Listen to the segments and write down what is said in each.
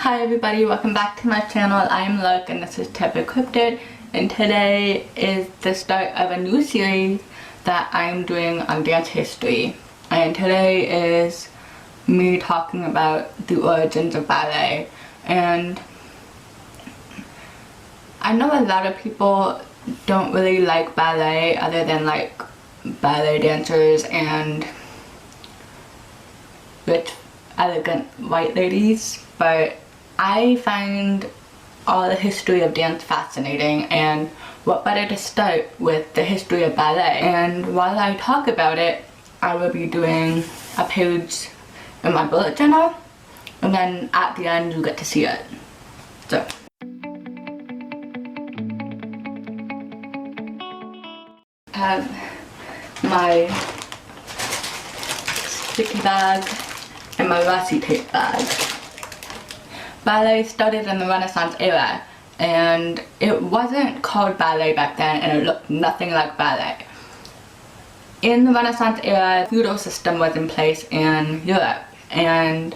Hi everybody, welcome back to my channel. I'm Lark and this is Tip Encrypted, and today is the start of a new series that I'm doing on dance history. And today is me talking about the origins of ballet. And I know a lot of people don't really like ballet other than like ballet dancers and rich, elegant white ladies, but I find all the history of dance fascinating, and what better to start with the history of ballet. And while I talk about it, I will be doing a page in my bullet journal, and then at the end you get to see it. So I have my sticky bag and my washi tape bag. Ballet started in the Renaissance era, and it wasn't called ballet back then, and it looked nothing like ballet. In the Renaissance era, the feudal system was in place in Europe, and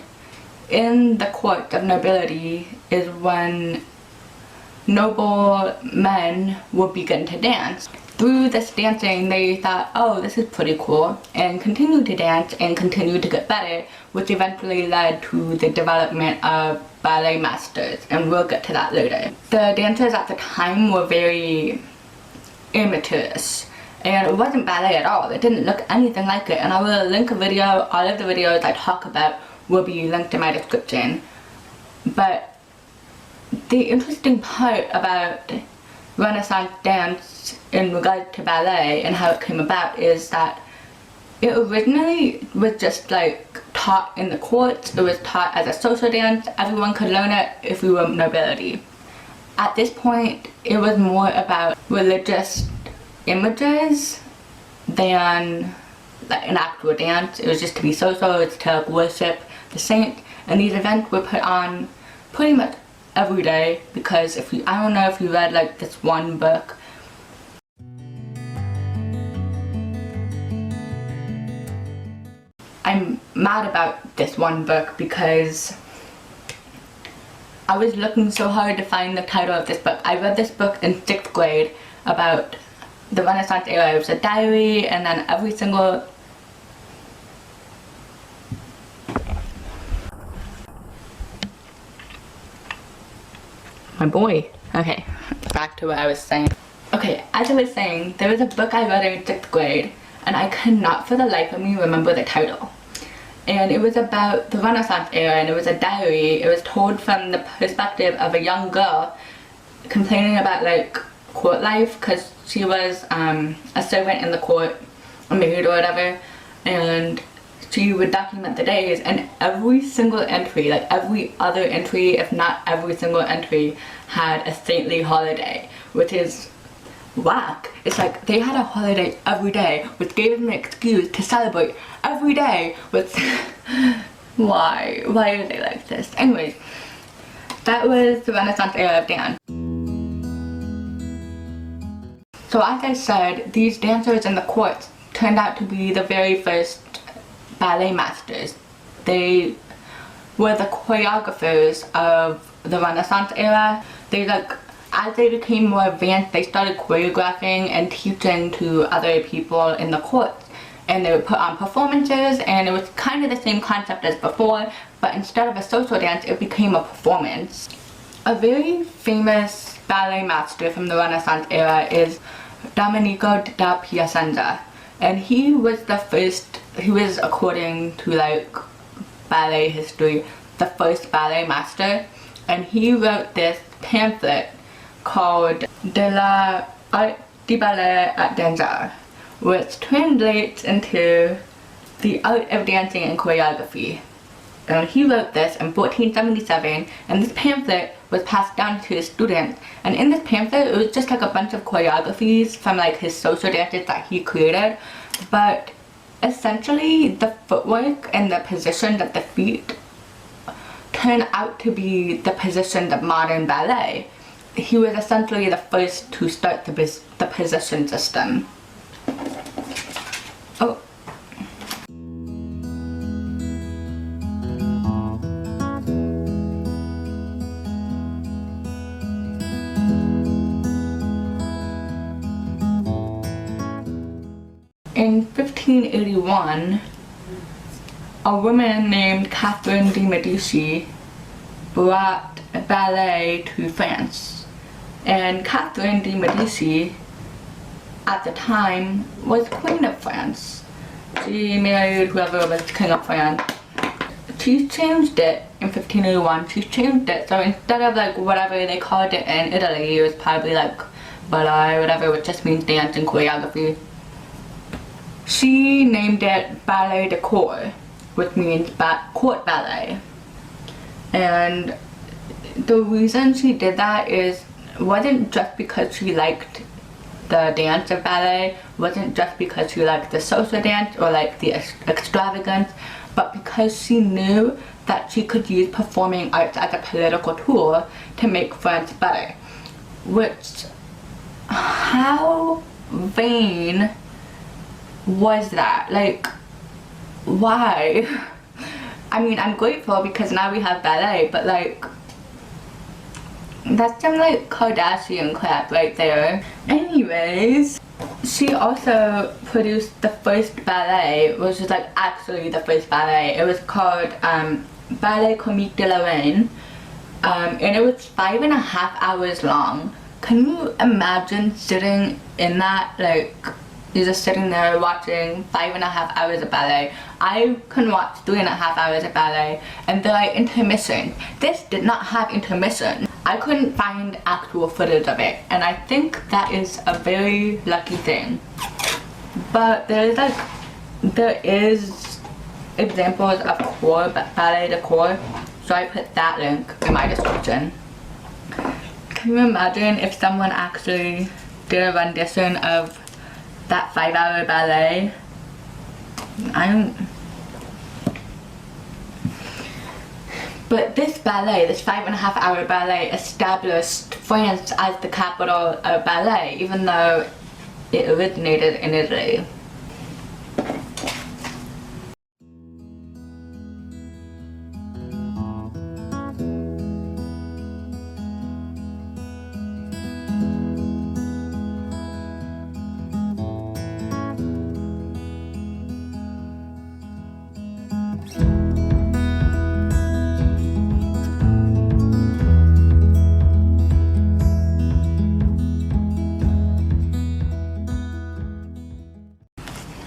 in the court of nobility is when noble men would begin to dance. Through this dancing, they thought, oh, this is pretty cool, and continued to dance and continued to get better, which eventually led to the development of ballet masters, and we'll get to that later. The dancers at the time were very amateurish, and it wasn't ballet at all. It didn't look anything like it, and I will link a video. All of the videos I talk about will be linked in my description. But the interesting part about Renaissance dance in regard to ballet and how it came about is that it originally was just like taught in the courts. It was taught as a social dance. Everyone could learn it if you were nobility. At this point, it was more about religious images than like an actual dance. It was just to be social, it's to like worship the saint, and these events were put on pretty much every day, because if you, I don't know if you read like this one book. I'm mad about this one book because I was looking so hard to find the title of this book. I read this book in 6th grade about the Renaissance era. It was a diary, and then every single my boy. Okay, back to what I was saying. Okay, as I was saying, there was a book I read in 6th grade, and I cannot for the life of me remember the title. And it was about the Renaissance era, and it was a diary. It was told from the perspective of a young girl complaining about like court life, because she was a servant in the court, a maid or whatever, and she would document the days, and every single entry, like every other entry, if not every single entry, had a saintly holiday, which is whack. It's like they had a holiday every day, which gave them an excuse to celebrate every day with why are they like this? Anyways, that was the Renaissance era of dance. So as I said, these dancers in the courts turned out to be the very first ballet masters. They were the choreographers of the Renaissance era. They as they became more advanced, they started choreographing and teaching to other people in the courts, and they would put on performances, and it was kind of the same concept as before, but instead of a social dance, it became a performance. A very famous ballet master from the Renaissance era is Domenico da Piacenza, and he was the first, he was, according to like ballet history, the first ballet master, and he wrote this pamphlet called De la Arte de Ballare at Danzare, which translates into the art of dancing and choreography. And he wrote this in 1477, and this pamphlet was passed down to his students. And in this pamphlet, it was just like a bunch of choreographies from like his social dances that he created, but essentially the footwork and the positions of the feet turn out to be the positions of modern ballet. He was essentially the first to start the position system. Oh. In 1581, a woman named Catherine de Medici brought ballet to France. And Catherine de Medici, at the time, was Queen of France. She married whoever was King of France. She changed it in 1581. She changed it, so instead of like whatever they called it in Italy, it was probably like Ballare, whatever, which just means dance and choreography. She named it Ballet de Cour, which means court ballet. And the reason she did that wasn't just because she liked the dance of ballet, wasn't just because she liked the social dance or like the extravagance, but because she knew that she could use performing arts as a political tool to make France better. Which, how vain was that? Like, why? I mean, I'm grateful because now we have ballet, but like, that's some like Kardashian crap right there. Anyways, she also produced the first ballet, which is like actually the first ballet. It was called Ballet Comique de la Reine, and it was 5.5 hours long. Can you imagine sitting in that? Like, you're just sitting there watching 5.5 hours of ballet. I can watch 3.5 hours of ballet, and they're like intermission. This did not have intermission. I couldn't find actual footage of it, and I think that is a very lucky thing. But there is examples of Ballet de Cour, so I put that link in my description. Can you imagine if someone actually did a rendition of that 5-hour ballet? But this ballet, this 5.5-hour ballet, established France as the capital of ballet, even though it originated in Italy.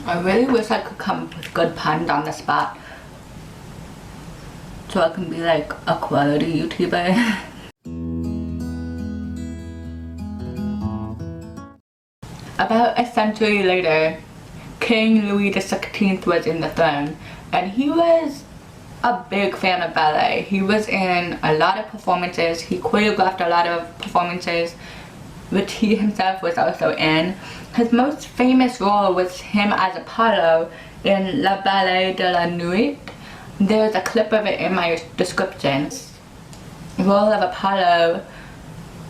I really wish I could come up with good puns on the spot, so I can be like a quality YouTuber. About a century later, King Louis XIV was in the throne, and he was a big fan of ballet. He was in a lot of performances, he choreographed a lot of performances, which he himself was also in. His most famous role was him as Apollo in La Ballet de la Nuit. There's a clip of it in my description. The role of Apollo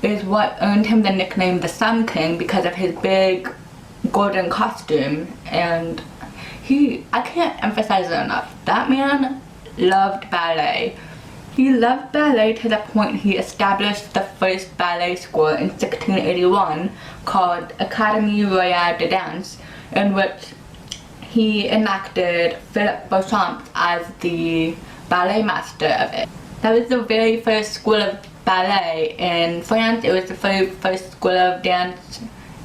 is what earned him the nickname the Sun King because of his big golden costume, and I can't emphasize it enough, that man loved ballet. He loved ballet to the point he established the first ballet school in 1681 called Académie Royale de Danse, in which he enacted Philippe Beauchamp as the ballet master of it. That was the very first school of ballet in France. It was the very first school of dance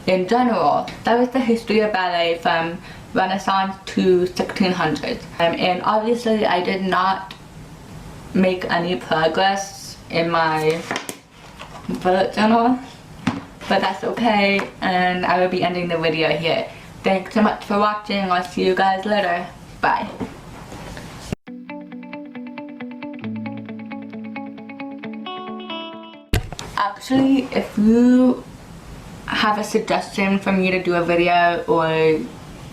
in general. That was the history of ballet from Renaissance to 1600s. And obviously I did not make any progress in my bullet journal, but that's okay, and I will be ending the video here. Thanks so much for watching. I'll see you guys later. Bye. Actually, if you have a suggestion for me to do a video, or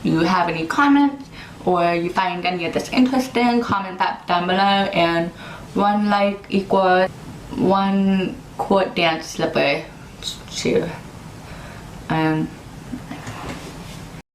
you have any comments, or you find any of this interesting, comment that down below, and 1 like equals 1 court dance slipper shoe.